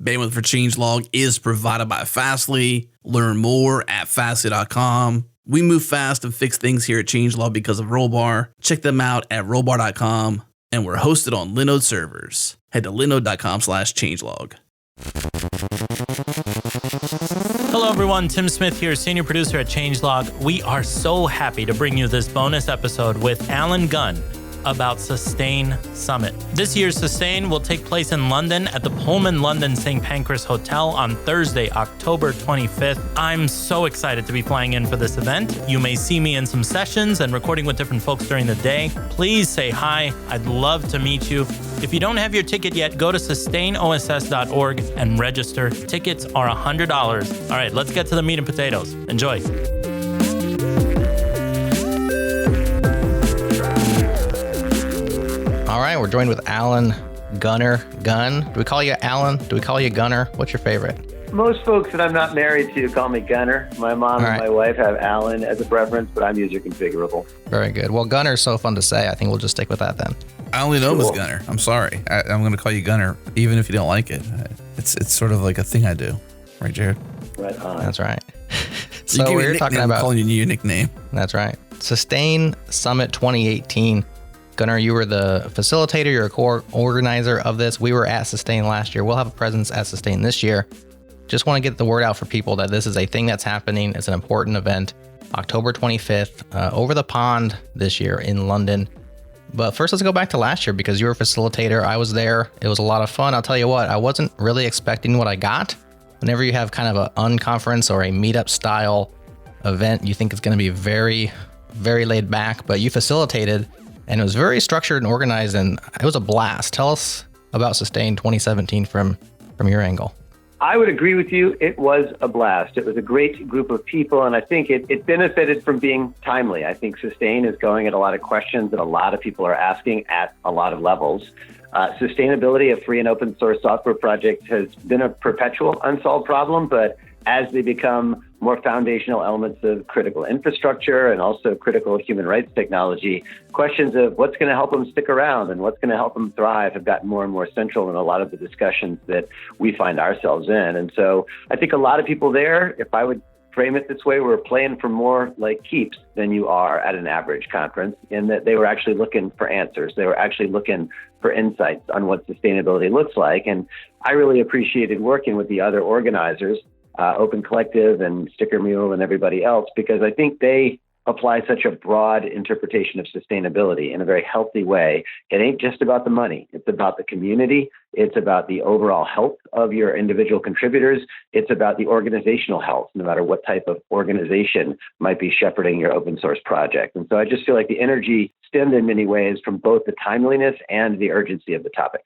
Bandwidth for Changelog is provided by Fastly. Learn more at fastly.com. We move fast and fix things here at Changelog because of Rollbar. Check them out at rollbar.com. And we're hosted on Linode servers. Head to linode.com/changelog. Hello everyone, Tim Smith here, senior producer at Changelog. We are so happy to bring you this bonus episode with Alan Gunn about Sustain Summit. This year's Sustain will take place in London at the Pullman London St. Pancras Hotel on Thursday, October 25th. I'm so excited to be flying in for this event. You may see me in some sessions and recording with different folks during the day. Please say hi. I'd love to meet you. If you don't have your ticket yet, go to sustainoss.org and register. Tickets are $100. All right, let's get to the meat and potatoes. Enjoy. All right, we're joined with Alan Gunn. Do we call you Alan? Do we call you Gunner? What's your favorite? Most folks that I'm not married to call me Gunner. My mom and my wife have Alan as a preference, but I'm user configurable. Very good. Well, Gunner is so fun to say. I think we'll just stick with that then. I only know him as Gunner. I'm sorry. I'm going to call you Gunner, even if you don't like it. It's sort of like a thing I do. Right, Jerod? Right on. That's right. So we're talking about calling you your nickname. That's right. Sustain Summit 2018. Gunnar, you were the facilitator, you're a core organizer of this. We were at Sustain last year. We'll have a presence at Sustain this year. Just want to get the word out for people that this is a thing that's happening. It's an important event, October 25th, over the pond this year in London. But first, let's go back to last year because you were a facilitator. I was there. It was a lot of fun. I'll tell you what, I wasn't really expecting what I got. Whenever you have kind of an unconference or a meetup style event, you think it's going to be very, very laid back, but you facilitated. And it was very structured and organized, and it was a blast. Tell us about Sustain 2017 from your angle. I would agree with you. It was a blast. It was a great group of people, and I think it benefited from being timely. I think Sustain is going at a lot of questions that a lot of people are asking at a lot of levels. Sustainability of free and open source software projects has been a perpetual unsolved problem, but as they become more foundational elements of critical infrastructure and also critical human rights technology, questions of what's going to help them stick around and what's going to help them thrive have gotten more and more central in a lot of the discussions that we find ourselves in. And so I think a lot of people there, if I would frame it this way, we're playing for more like keeps than you are at an average conference, in that they were actually looking for answers. They were actually looking for insights on what sustainability looks like. And I really appreciated working with the other organizers, Open Collective and Sticker Mule and everybody else, because I think they apply such a broad interpretation of sustainability in a very healthy way. It ain't just about the money. It's about the community. It's about the overall health of your individual contributors. It's about the organizational health, no matter what type of organization might be shepherding your open source project. And so I just feel like the energy stemmed in many ways from both the timeliness and the urgency of the topic.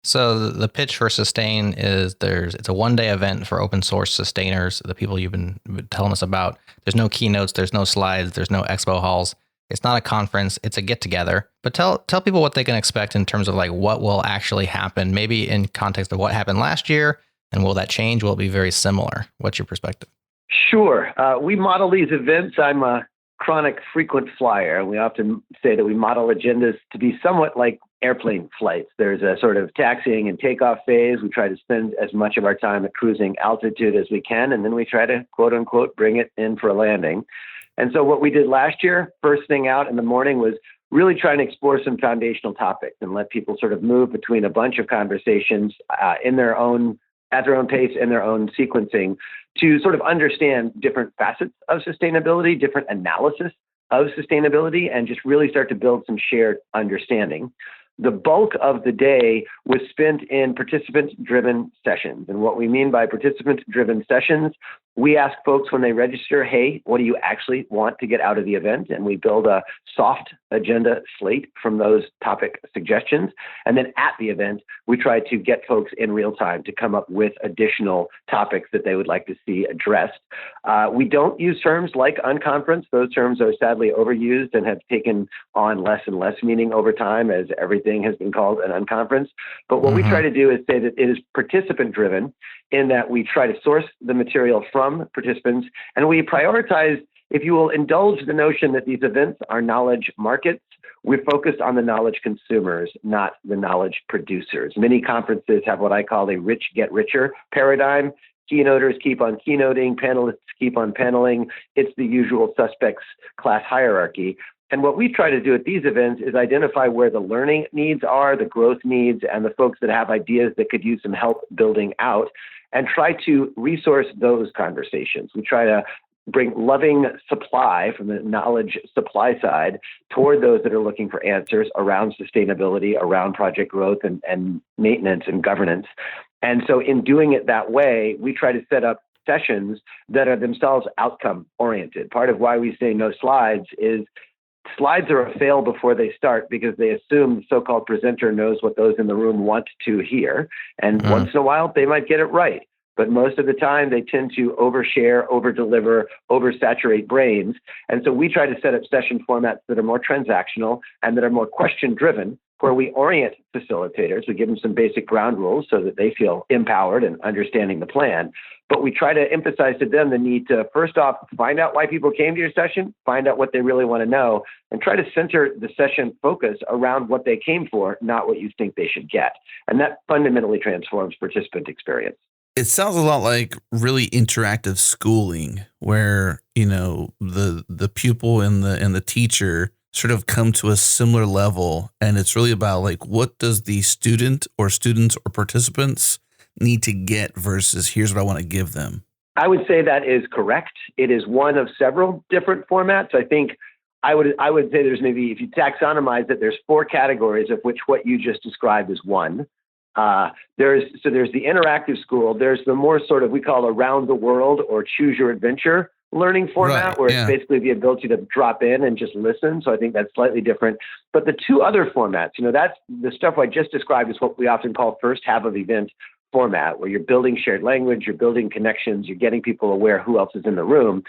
So the pitch for Sustain is it's a one-day event for open source sustainers, the people you've been telling us about. There's no keynotes, there's no slides, there's no expo halls. It's not a conference, it's a get-together. But tell people what they can expect in terms of like what will actually happen, maybe in context of what happened last year, and will that change? Will it be very similar? What's your perspective? Sure. We model these events. I'm a chronic frequent flyer. We often say that we model agendas to be somewhat like airplane flights. There's a sort of taxiing and takeoff phase. We try to spend as much of our time at cruising altitude as we can, and then we try to, quote unquote, bring it in for a landing. And so what we did last year, first thing out in the morning, was really trying to explore some foundational topics and let people sort of move between a bunch of conversations at their own pace and their own sequencing to sort of understand different facets of sustainability, different analysis of sustainability, and just really start to build some shared understanding. The bulk of the day was spent in participant-driven sessions. And what we mean by participant-driven sessions, we ask folks when they register, hey, what do you actually want to get out of the event? And we build a soft agenda slate from those topic suggestions. And then at the event, we try to get folks in real time to come up with additional topics that they would like to see addressed. We don't use terms like unconference. Those terms are sadly overused and have taken on less and less meaning over time as everything has been called an unconference. But what we try to do is say that it is participant driven, in that we try to source the material from participants, and we prioritize, if you will indulge the notion that these events are knowledge markets, we're focused on the knowledge consumers, not the knowledge producers. Many conferences have what I call a rich get richer paradigm. Keynoters keep on keynoting, panelists keep on paneling. It's the usual suspects class hierarchy. And what we try to do at these events is identify where the learning needs are, the growth needs, and the folks that have ideas that could use some help building out, and try to resource those conversations. We try to bring loving supply from the knowledge supply side toward those that are looking for answers around sustainability, around project growth and maintenance and governance. And so in doing it that way, we try to set up sessions that are themselves outcome oriented. Part of why we say no slides is slides are a fail before they start because they assume the so-called presenter knows what those in the room want to hear. And once in a while, they might get it right. But most of the time, they tend to overshare, overdeliver, oversaturate brains. And so we try to set up session formats that are more transactional and that are more question-driven, where we orient facilitators. We give them some basic ground rules so that they feel empowered and understanding the plan. But we try to emphasize to them the need to, first off, find out why people came to your session, find out what they really want to know, and try to center the session focus around what they came for, not what you think they should get. And that fundamentally transforms participant experience. It sounds a lot like really interactive schooling where, the pupil and the teacher sort of come to a similar level. And it's really about like, what does the student or students or participants need to get versus here's what I want to give them? I would say that is correct. It is one of several different formats. I think I would say there's maybe, if you taxonomize it, there's 4 categories of which what you just described is one. There's the interactive school. There's the more sort of, we call around the world or choose your adventure learning format, right, where it's basically the ability to drop in and just listen. So I think that's slightly different. But the 2 other formats, that's the stuff I just described is what we often call first half of event format, where you're building shared language, you're building connections, you're getting people aware who else is in the room.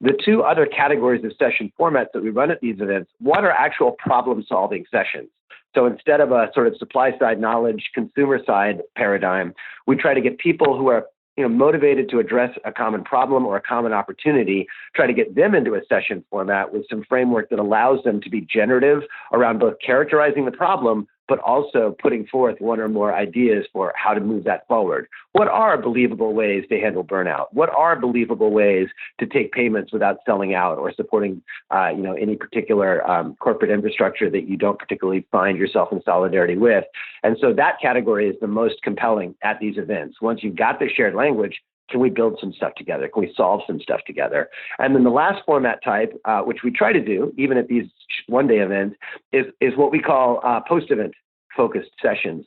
The 2 other categories of session formats that we run at these events, one are actual problem-solving sessions. So instead of a sort of supply side knowledge, consumer side paradigm, we try to get people who are motivated to address a common problem or a common opportunity, try to get them into a session format with some framework that allows them to be generative around both characterizing the problem, but also putting forth one or more ideas for how to move that forward. What are believable ways to handle burnout? What are believable ways to take payments without selling out or supporting, any particular corporate infrastructure that you don't particularly find yourself in solidarity with? And so that category is the most compelling at these events. Once you've got the shared language, can we build some stuff together? Can we solve some stuff together? And then the last format type, which we try to do, even at these one-day events, is what we call post-event focused sessions.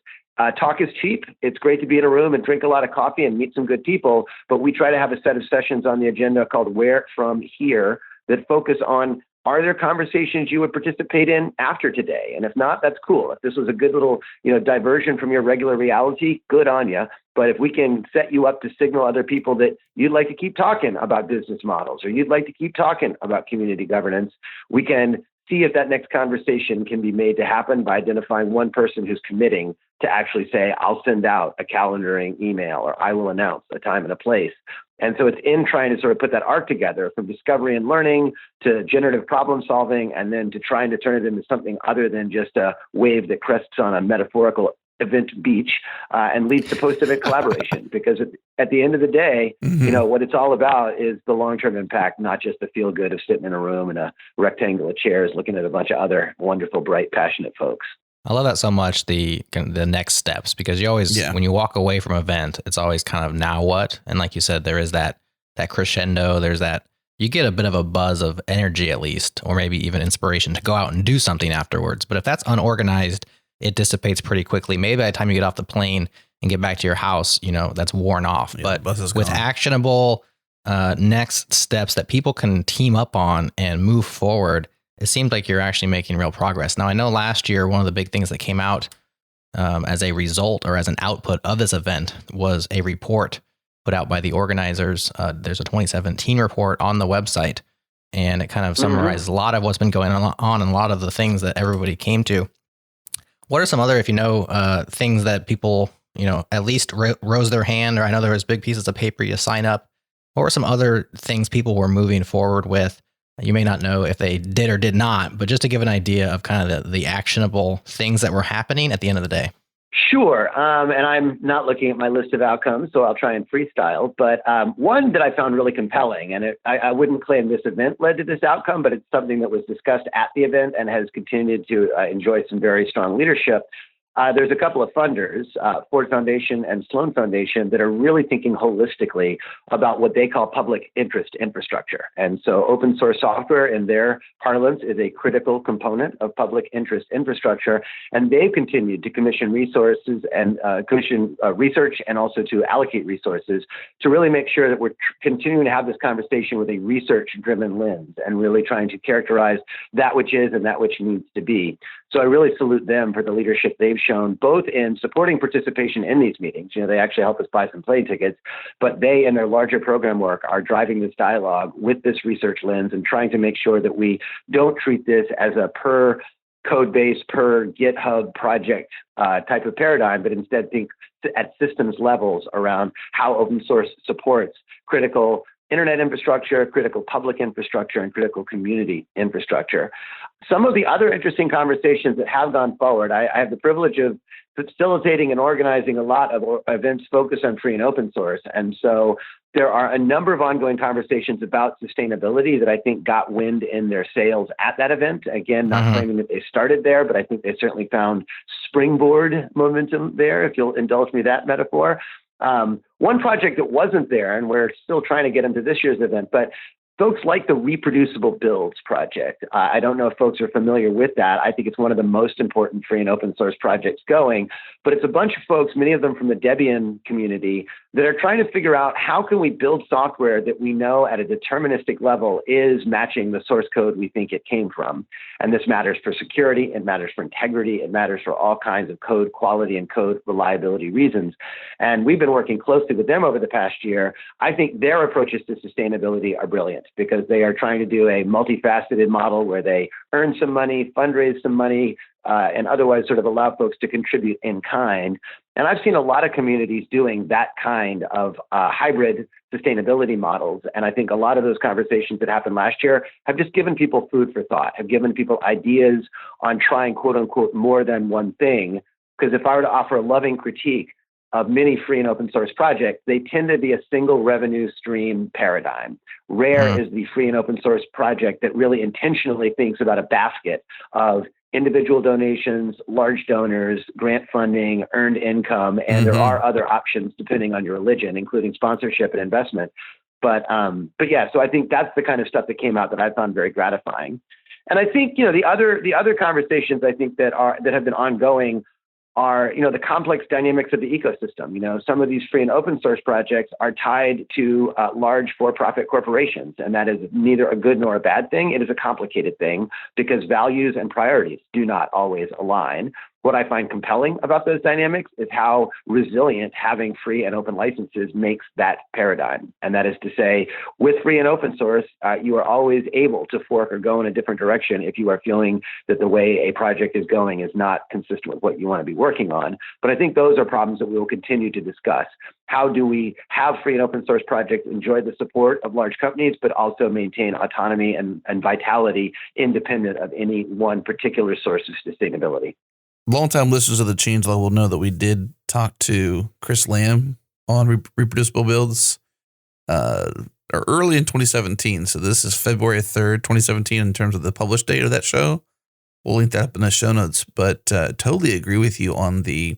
Talk is cheap. It's great to be in a room and drink a lot of coffee and meet some good people, but we try to have a set of sessions on the agenda called Where From Here that focus on, are there conversations you would participate in after today? And if not, that's cool. If this was a good little, diversion from your regular reality, good on you. But if we can set you up to signal other people that you'd like to keep talking about business models or you'd like to keep talking about community governance, we can see if that next conversation can be made to happen by identifying one person who's committing to actually say, I'll send out a calendaring email or I will announce a time and a place. And so it's in trying to sort of put that arc together from discovery and learning to generative problem solving, and then to trying to turn it into something other than just a wave that crests on a metaphorical event beach and leads to post-event collaboration. Because at the end of the day, what it's all about is the long-term impact, not just the feel good of sitting in a room in a rectangle of chairs looking at a bunch of other wonderful, bright, passionate folks. I love that so much, the next steps, because you always, when you walk away from an event, it's always kind of now what? And like you said, there is that crescendo, there's that, you get a bit of a buzz of energy at least, or maybe even inspiration to go out and do something afterwards. But if that's unorganized, it dissipates pretty quickly. Maybe by the time you get off the plane and get back to your house, that's worn off. But with actionable next steps that people can team up on and move forward, it seems like you're actually making real progress. Now, I know last year, one of the big things that came out as a result or as an output of this event was a report put out by the organizers. There's a 2017 report on the website, and it kind of summarizes a lot of what's been going on and a lot of the things that everybody came to. What are some other, if you know, things that people, at least rose their hand, or I know there was big pieces of paper you sign up. What were some other things people were moving forward with You may not know if they did or did not, but just to give an idea of kind of the actionable things that were happening at the end of the day. Sure. And I'm not looking at my list of outcomes, so I'll try and freestyle. But one that I found really compelling, and I wouldn't claim this event led to this outcome, but it's something that was discussed at the event and has continued to enjoy some very strong leadership. There's a couple of funders, Ford Foundation and Sloan Foundation, that are really thinking holistically about what they call public interest infrastructure. And so open source software in their parlance is a critical component of public interest infrastructure. And they've continued to commission resources and commission research and also to allocate resources to really make sure that we're continuing to have this conversation with a research-driven lens and really trying to characterize that which is and that which needs to be. So I really salute them for the leadership they've shown, both in supporting participation in these meetings. They actually help us buy some plane tickets, but they, in their larger program work, are driving this dialogue with this research lens and trying to make sure that we don't treat this as a per code base, per GitHub project type of paradigm, but instead think at systems levels around how open source supports critical internet infrastructure, critical public infrastructure, and critical community infrastructure. Some of the other interesting conversations that have gone forward, I have the privilege of facilitating and organizing a lot of events focused on free and open source. And so there are a number of ongoing conversations about sustainability that I think got wind in their sails at that event. Again, not claiming that they started there, but I think they certainly found springboard momentum there, if you'll indulge me that metaphor. One project that wasn't there, and we're still trying to get into this year's event, but folks like the Reproducible Builds project. I don't know if folks are familiar with that. I think it's one of the most important free and open source projects going, but it's a bunch of folks, many of them from the Debian community, that are trying to figure out how can we build software that we know at a deterministic level is matching the source code we think it came from. And this matters for security, it matters for integrity, it matters for all kinds of code quality and code reliability reasons. And we've been working closely with them over the past year. I think their approaches to sustainability are brilliant because they are trying to do a multifaceted model where they earn some money, fundraise some money, and otherwise sort of allow folks to contribute in kind. And I've seen a lot of communities doing that kind of hybrid sustainability models. And I think a lot of those conversations that happened last year have just given people food for thought, have given people ideas on trying, quote unquote, more than one thing. Because if I were to offer a loving critique of many free and open source projects, they tend to be a single revenue stream paradigm. Rare is the free and open source project that really intentionally thinks about a basket of individual donations, large donors, grant funding, earned income, and there are other options depending on your religion, including sponsorship and investment. But yeah, so I think that's the kind of stuff that came out that I found very gratifying. And I think the other conversations I think that have been ongoing are the complex dynamics of the ecosystem. Some of these free and open source projects are tied to large for-profit corporations, and that is neither a good nor a bad thing. It is a complicated thing because values and priorities do not always align. What I find compelling about those dynamics is how resilient having free and open licenses makes that paradigm. And that is to say, with free and open source, you are always able to fork or go in a different direction if you are feeling that the way a project is going is not consistent with what you want to be working on. But I think those are problems that we will continue to discuss. How do we have free and open source projects enjoy the support of large companies, but also maintain autonomy and vitality independent of any one particular source of sustainability? Longtime listeners of the Changelog will know that we did talk to Chris Lamb on Reproducible Builds early in 2017. So this is February 3rd, 2017 in terms of the published date of that show. We'll link that up in the show notes. But totally agree with you on the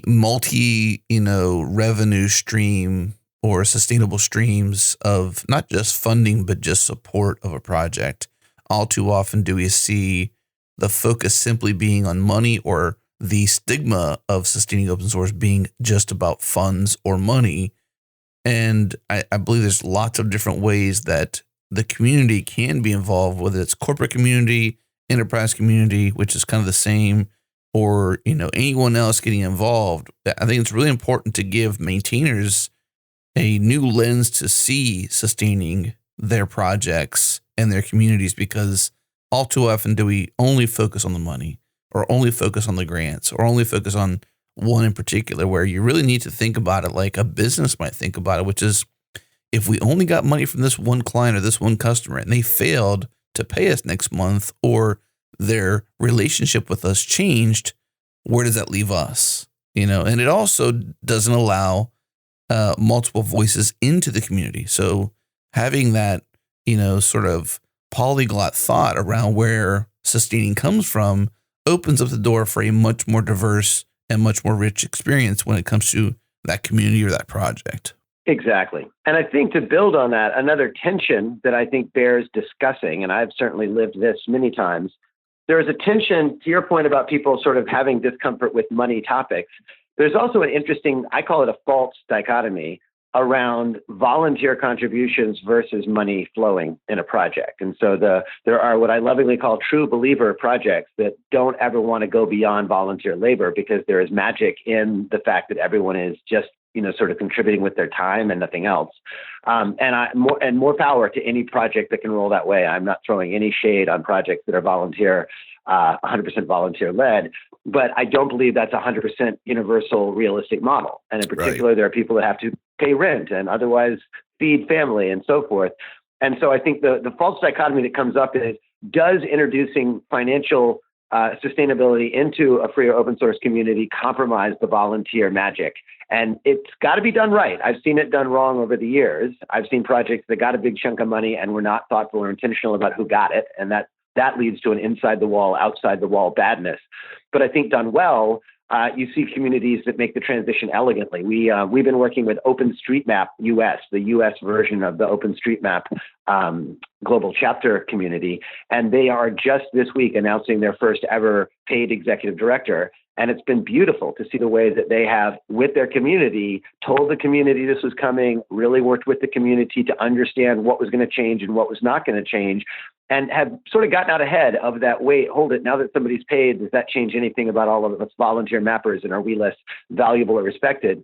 multi, revenue stream or sustainable streams of not just funding, but just support of a project. All too often do we see the focus simply being on money or the stigma of sustaining open source being just about funds or money. And I believe there's lots of different ways that the community can be involved, whether it's corporate community, enterprise community, which is kind of the same, or, anyone else getting involved. I think it's really important to give maintainers a new lens to see sustaining their projects and their communities, because all too often do we only focus on the money or only focus on the grants or only focus on one in particular, where you really need to think about it like a business might think about it, which is, if we only got money from this one client or this one customer and they failed to pay us next month, or their relationship with us changed, where does that leave us? And it also doesn't allow multiple voices into the community. So having that, sort of polyglot thought around where sustaining comes from opens up the door for a much more diverse and much more rich experience when it comes to that community or that project. Exactly. And I think to build on that, another tension that I think bears discussing, and I've certainly lived this many times, there is a tension, to your point about people sort of having discomfort with money topics. There's also an interesting, I call it a false dichotomy around volunteer contributions versus money flowing in a project. And so there are what I lovingly call true believer projects that don't ever want to go beyond volunteer labor, because there is magic in the fact that everyone is just sort of contributing with their time and nothing else. And more power to any project that can roll that way. I'm not throwing any shade on projects that are volunteer, 100% volunteer led, but I don't believe that's a 100% universal realistic model. And in particular, There are people that have to pay rent and otherwise feed family and so forth. And so I think the false dichotomy that comes up is, does introducing financial sustainability into a free or open source community compromise the volunteer magic? And it's got to be done right. I've seen it done wrong over the years. I've seen projects that got a big chunk of money and were not thoughtful or intentional about who got it. And that leads to an inside the wall, outside the wall badness. But I think done well, you see communities that make the transition elegantly. We've been working with OpenStreetMap US, the US version of the OpenStreetMap global chapter community. And they are just this week announcing their first ever paid executive director. And it's been beautiful to see the way that they have, with their community, told the community this was coming, really worked with the community to understand what was going to change and what was not going to change, and have sort of gotten out ahead of that. Wait, hold it. Now that somebody's paid, does that change anything about all of us volunteer mappers, and are we less valuable or respected?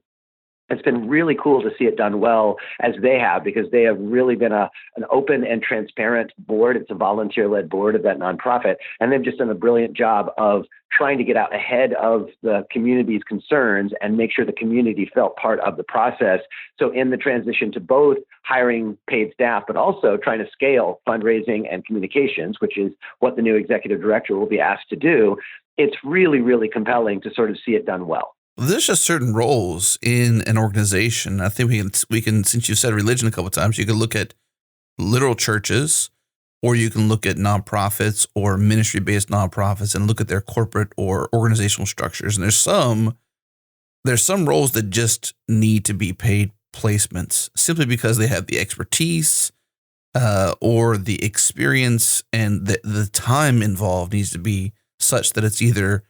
It's been really cool to see it done well as they have, because they have really been an open and transparent board. It's a volunteer-led board of that nonprofit, and they've just done a brilliant job of trying to get out ahead of the community's concerns and make sure the community felt part of the process. So in the transition to both hiring paid staff, but also trying to scale fundraising and communications, which is what the new executive director will be asked to do, it's really, really compelling to sort of see it done well. There's just certain roles in an organization. I think we can, since you said religion a couple of times, you can look at literal churches, or you can look at nonprofits or ministry-based nonprofits and look at their corporate or organizational structures. And there's some roles that just need to be paid placements simply because they have the expertise or the experience, and the time involved needs to be such that it's either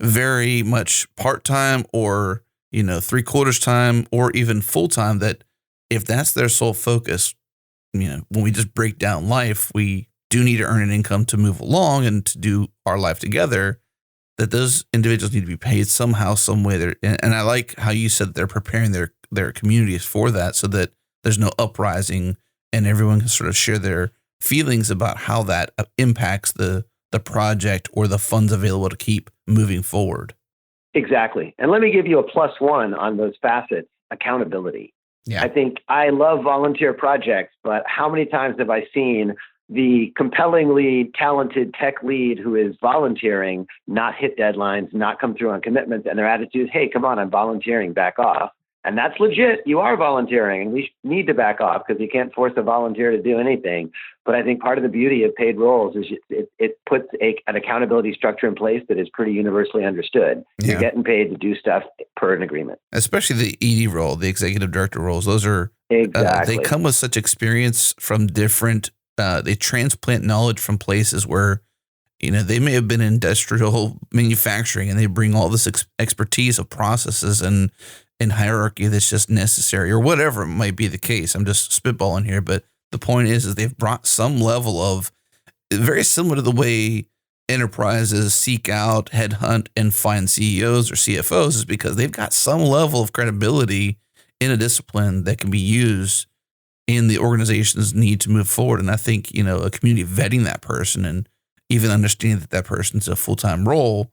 very much part-time or, 3/4 time or even full-time, that if that's their sole focus, when we just break down life, we do need to earn an income to move along and to do our life together, that those individuals need to be paid somehow, some way. And I like how you said they're preparing their communities for that, so that there's no uprising and everyone can sort of share their feelings about how that impacts the project or the funds available to keep moving forward. Exactly. And let me give you a +1 on those facets: accountability. Yeah. I think I love volunteer projects, but how many times have I seen the compellingly talented tech lead who is volunteering not hit deadlines, not come through on commitments, and their attitude is, hey, come on, I'm volunteering, back off. And that's legit. You are volunteering, and we need to back off, because you can't force a volunteer to do anything. But I think part of the beauty of paid roles is it puts an accountability structure in place that is pretty universally understood. Yeah. You're getting paid to do stuff per an agreement. Especially the ED role, the executive director roles. Those are, exactly. They come with such experience from different, they transplant knowledge from places where, they may have been in industrial manufacturing, and they bring all this expertise of processes and hierarchy that's just necessary, or whatever it might be the case. I'm just spitballing here, but the point is they've brought some level of, very similar to the way enterprises seek out, headhunt, and find CEOs or CFOs, is because they've got some level of credibility in a discipline that can be used in the organization's need to move forward. And I think, a community vetting that person and even understanding that person's a full-time role,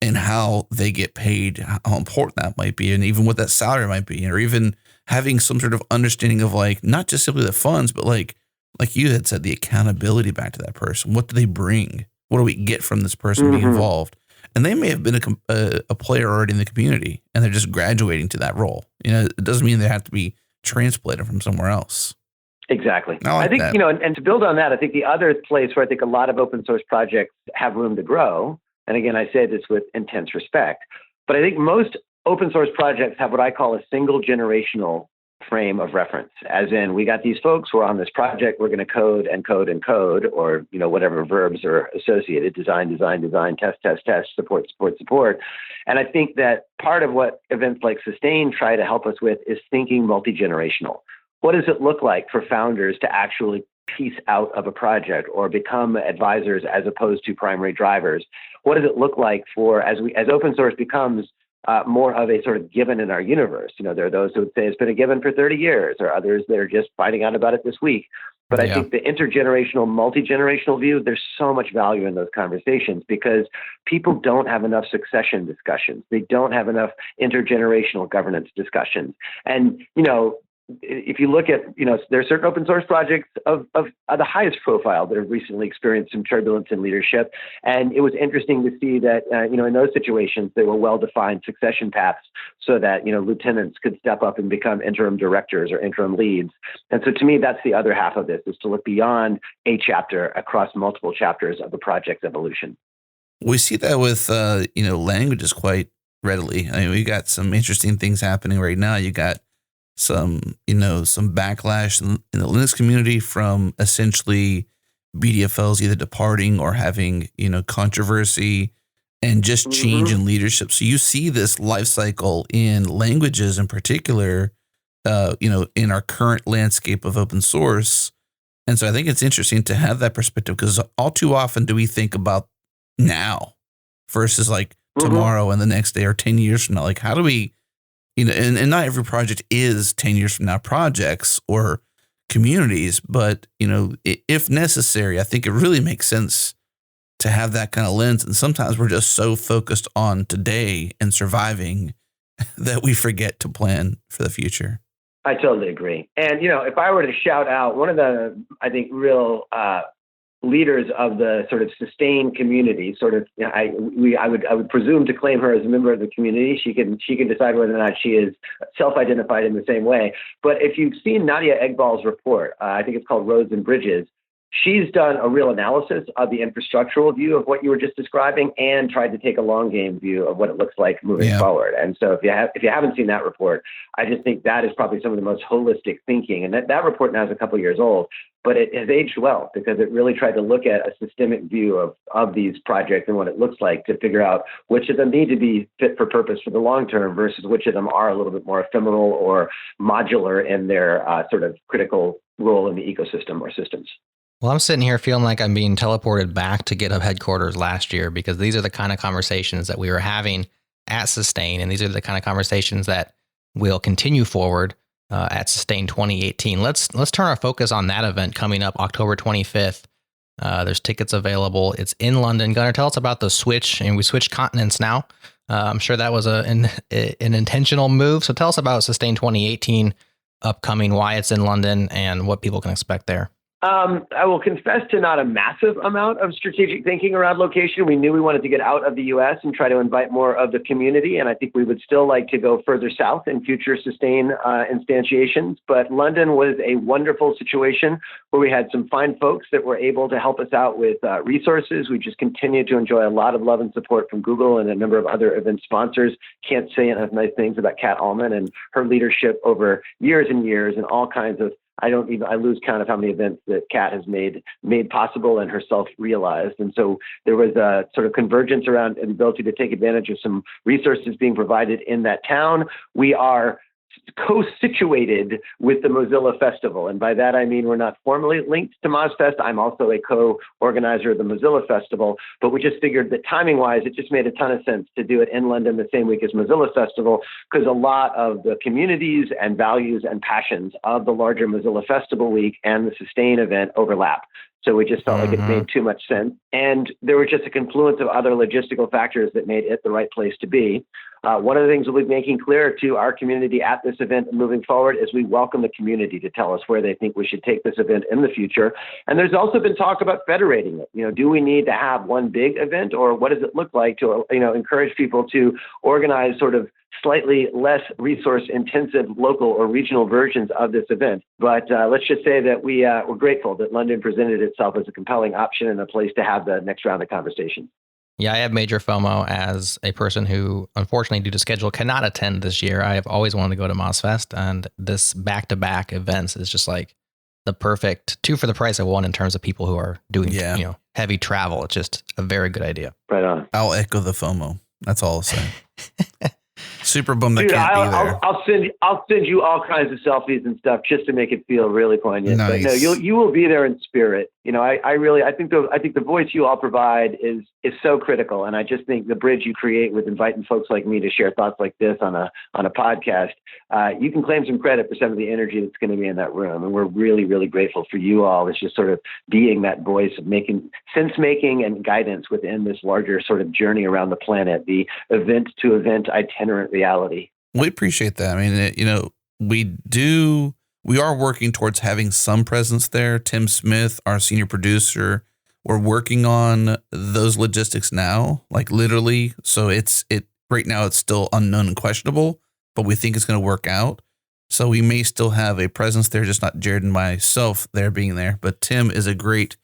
and how they get paid, how important that might be, and even what that salary might be, or even having some sort of understanding of like, not just simply the funds, but like you had said, the accountability back to that person. What do they bring? What do we get from this person being involved? And they may have been a player already in the community, and they're just graduating to that role. You know, it doesn't mean they have to be transplanted from somewhere else. Exactly. I think, that. you know, and to build on that, I think the other place where I think a lot of open source projects have room to grow, and again, I say this with intense respect, but I think most open source projects have what I call a single generational frame of reference, as in we got these folks who are on this project, we're going to code and code and code, or, you know, whatever verbs are associated, design, test, support. And I think that part of what events like Sustain try to help us with is thinking multi-generational. What does it look like for founders to actually piece out of a project or become advisors as opposed to primary drivers? What does it look like for, as open source becomes more of a sort of given in our universe? You know, there are those who would say it's been a given for 30 years, or others that are just finding out about it this week. But I think the intergenerational, multi-generational view, there's so much value in those conversations because people don't have enough succession discussions. They don't have enough intergenerational governance discussions. And, you know, if you look at, you know, there are certain open source projects of the highest profile that have recently experienced some turbulence in leadership. And it was interesting to see that, you know, in those situations, there were well-defined succession paths so that, you know, lieutenants could step up and become interim directors or interim leads. And so to me, that's the other half of this, is to look beyond a chapter across multiple chapters of the project's evolution. We see that with, you know, languages quite readily. I mean, we got some interesting things happening right now. You got some backlash in the Linux community from essentially BDFLs either departing or having, you know, controversy and just change in leadership. So you see this life cycle in languages in particular, you know, in our current landscape of open source. And so I think it's interesting to have that perspective, because all too often do we think about now versus like tomorrow and the next day or 10 years from now. Like, how do we, you know, and not every project is 10 years from now projects or communities, but, you know, if necessary, I think it really makes sense to have that kind of lens. And sometimes we're just so focused on today and surviving that we forget to plan for the future. I totally agree. And, you know, if I were to shout out one of the, I think, real leaders of the sort of Sustain community, sort of, you know, I would presume to claim her as a member of the community. She can decide whether or not she is self-identified in the same way. But if you've seen Nadia Egball's report, I think it's called Roads and Bridges. She's done a real analysis of the infrastructural view of what you were just describing and tried to take a long game view of what it looks like moving forward. And so if you haven't seen that report, I just think that is probably some of the most holistic thinking. And that report now is a couple years old, but it has aged well because it really tried to look at a systemic view of these projects and what it looks like to figure out which of them need to be fit for purpose for the long term versus which of them are a little bit more ephemeral or modular in their sort of critical role in the ecosystem or systems. Well, I'm sitting here feeling like I'm being teleported back to GitHub headquarters last year, because these are the kind of conversations that we were having at Sustain, and these are the kind of conversations that will continue forward at Sustain 2018. Let's turn our focus on that event coming up October 25th. There's tickets available. It's in London. Gunnar, tell us about the switch, and we switched continents now. I'm sure that was an intentional move. So tell us about Sustain 2018 upcoming, why it's in London, and what people can expect there. I will confess to not a massive amount of strategic thinking around location. We knew we wanted to get out of the U.S. and try to invite more of the community. And I think we would still like to go further south in future Sustain instantiations. But London was a wonderful situation where we had some fine folks that were able to help us out with resources. We just continue to enjoy a lot of love and support from Google and a number of other event sponsors. Can't say enough nice things about Kat Allman and her leadership over years and years and all kinds of, I lose count of how many events that Kat has made possible and herself realized. And so there was a sort of convergence around the ability to take advantage of some resources being provided in that town. We are co-situated with the Mozilla Festival. And by that, I mean, we're not formally linked to MozFest. I'm also a co-organizer of the Mozilla Festival, but we just figured that timing-wise, it just made a ton of sense to do it in London the same week as Mozilla Festival, because a lot of the communities and values and passions of the larger Mozilla Festival week and the Sustain event overlap. So we just felt like it made too much sense. And there was just a confluence of other logistical factors that made it the right place to be. One of the things we'll be making clear to our community at this event moving forward is we welcome the community to tell us where they think we should take this event in the future. And there's also been talk about federating it. Do we need to have one big event, or what does it look like to, encourage people to organize sort of slightly less resource intensive local or regional versions of this event? But let's just say that we're grateful that London presented itself as a compelling option and a place to have the next round of conversation. Yeah, I have major FOMO as a person who, unfortunately, due to schedule, cannot attend this year. I have always wanted to go to MozFest, and this back-to-back events is just like the perfect 2 for the price of 1 in terms of people who are doing heavy travel. It's just a very good idea. Right on. I'll echo the FOMO. That's all I'll say. Super bummed that Dude, can't be there. I'll send you all kinds of selfies and stuff just to make it feel really poignant. Nice. But no, you will be there in spirit. I think the voice you all provide is so critical, and I just think the bridge you create with inviting folks like me to share thoughts like this on a podcast, you can claim some credit for some of the energy that's going to be in that room, and we're really, really grateful for you all. It's just sort of being that voice of making sense making and guidance within this larger sort of journey around the planet, the event to event itinerant reality. We appreciate that. I mean, we are working towards having some presence there. Tim Smith, our senior producer, we're working on those logistics now, like literally. So right now it's still unknown and questionable, but we think it's going to work out. So we may still have a presence there, just not Jerod and myself there being there. But Tim is a great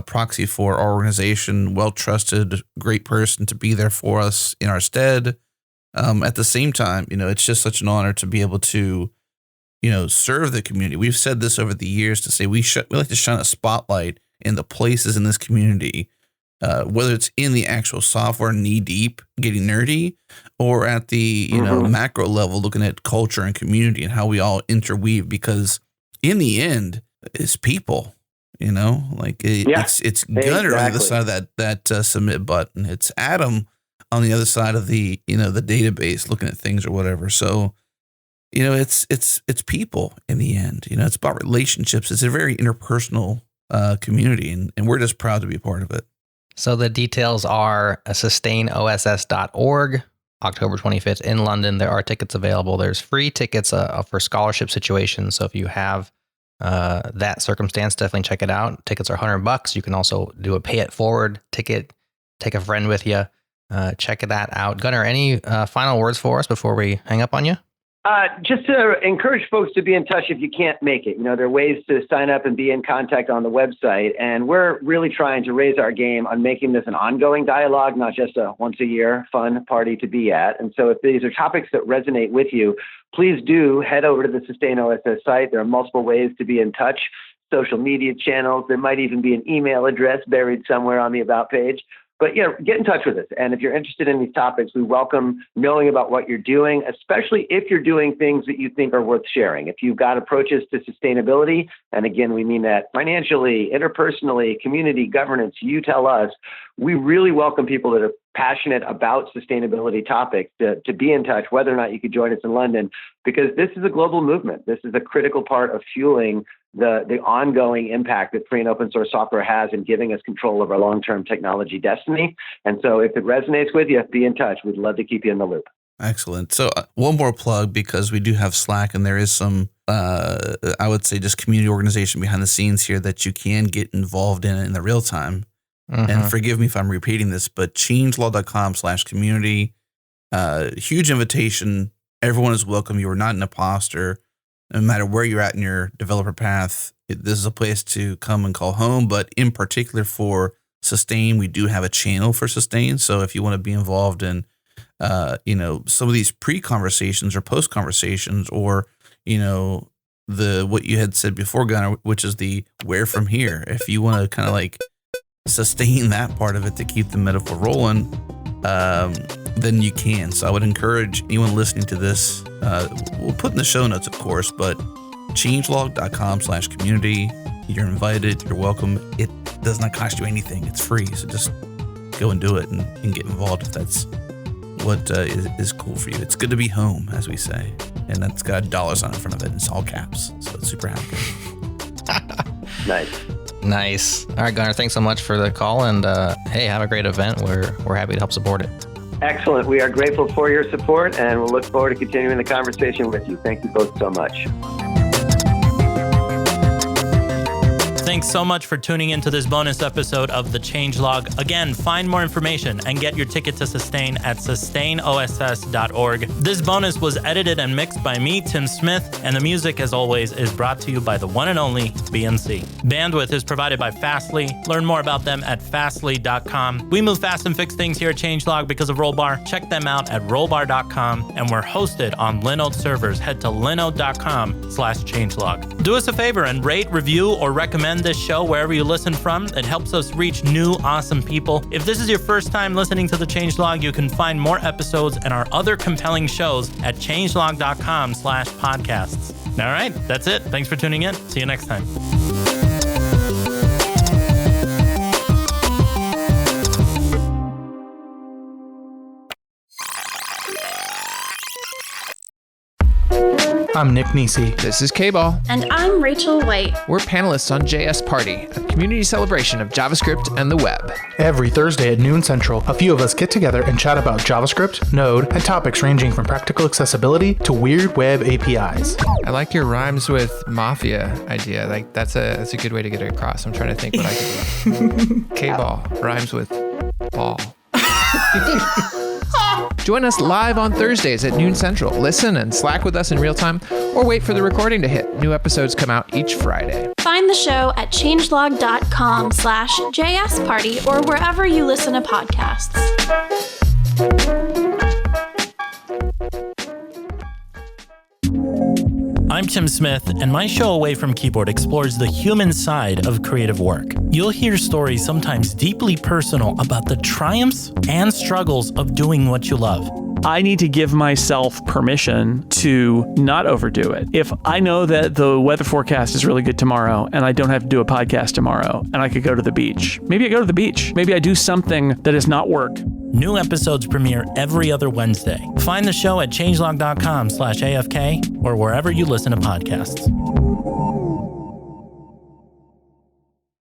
proxy for our organization, well-trusted, great person to be there for us in our stead. At the same time, it's just such an honor to be able to, serve the community. We've said this over the years to say we like to shine a spotlight in the places in this community, whether it's in the actual software knee deep, getting nerdy, or at the macro level, looking at culture and community and how we all interweave. Because in the end, it's people. It's Gunner on the other side of that submit button. It's Adam on the other side of the the database looking at things or whatever. So it's people in the end. It's about relationships. It's a very interpersonal community, and we're just proud to be a part of it. So the details are sustainoss.org, October 25th in London. There are tickets available. There's free tickets for scholarship situations. So if you have that circumstance, definitely check it out. Tickets are $100. You can also do a pay it forward ticket, take a friend with you. Check that out. Gunnar, any final words for us before we hang up on you? Just to encourage folks to be in touch if you can't make it. There are ways to sign up and be in contact on the website. And we're really trying to raise our game on making this an ongoing dialogue, not just a once a year fun party to be at. And so if these are topics that resonate with you, please do head over to the Sustain OSS site. There are multiple ways to be in touch, social media channels. There might even be an email address buried somewhere on the About page. But, get in touch with us. And if you're interested in these topics, we welcome knowing about what you're doing, especially if you're doing things that you think are worth sharing. If you've got approaches to sustainability, and again, we mean that financially, interpersonally, community, governance, you tell us. We really welcome people that are passionate about sustainability topics to be in touch, whether or not you could join us in London, because this is a global movement. This is a critical part of fueling the ongoing impact that free and open source software has in giving us control of our long-term technology destiny. And so if it resonates with you, be in touch. We'd love to keep you in the loop. Excellent. So one more plug, because we do have Slack and there is some, I would say, just community organization behind the scenes here that you can get involved in the real time. Mm-hmm. And forgive me if I'm repeating this, but changelog.com/community, huge invitation. Everyone is welcome. You are not an imposter. No matter where you're at in your developer path, this is a place to come and call home. But in particular for Sustain, we do have a channel for Sustain. So if you want to be involved in, some of these pre-conversations or post-conversations, or, what you had said before, Gunnar, which is the where from here. If you want to kind of like sustain that part of it to keep the metaphor rolling, then you can. So I would encourage anyone listening to this, we'll put in the show notes, of course, but changelog.com/community. You're invited. You're welcome. It does not cost you anything. It's free. So just go and do it and get involved if that's what is cool for you. It's good to be home, as we say. And that's got dollars on it in front of it. It's all caps. So it's super happy. Nice. All right, Gunnar, thanks so much for the call. And hey, have a great event. We're happy to help support it. Excellent. We are grateful for your support, and we'll look forward to continuing the conversation with you. Thank you both so much. Thanks so much for tuning into this bonus episode of The Changelog. Again, find more information and get your ticket to Sustain at sustainoss.org. This bonus was edited and mixed by me, Tim Smith, and the music, as always, is brought to you by the one and only BNC. Bandwidth is provided by Fastly. Learn more about them at fastly.com. We move fast and fix things here at Changelog because of Rollbar. Check them out at rollbar.com, and we're hosted on Linode servers. Head to linode.com/changelog. Do us a favor and rate, review, or recommend this show wherever you listen from. It helps us reach new, awesome people. If this is your first time listening to The Changelog, you can find more episodes and our other compelling shows at changelog.com/podcasts. All right, that's it. Thanks for tuning in. See you next time. I'm Nick Nisi. This is K-Ball. And I'm Rachel White. We're panelists on JS Party, a community celebration of JavaScript and the web. Every Thursday at noon Central, a few of us get together and chat about JavaScript, Node, and topics ranging from practical accessibility to weird web APIs. I like your rhymes with mafia idea. Like that's a good way to get it across. I'm trying to think what I could do. K-Ball rhymes with ball. Join us live on Thursdays at noon Central. Listen and Slack with us in real time, or wait for the recording to hit. New episodes come out each Friday. Find the show at changelog.com/JSParty or wherever you listen to podcasts. I'm Tim Smith, and my show Away from Keyboard explores the human side of creative work. You'll hear stories sometimes deeply personal about the triumphs and struggles of doing what you love. I need to give myself permission to not overdo it. If I know that the weather forecast is really good tomorrow and I don't have to do a podcast tomorrow and I could go to the beach, maybe I go to the beach. Maybe I do something that is not work. New episodes premiere every other Wednesday. Find the show at changelog.com/AFK or wherever you listen to podcasts.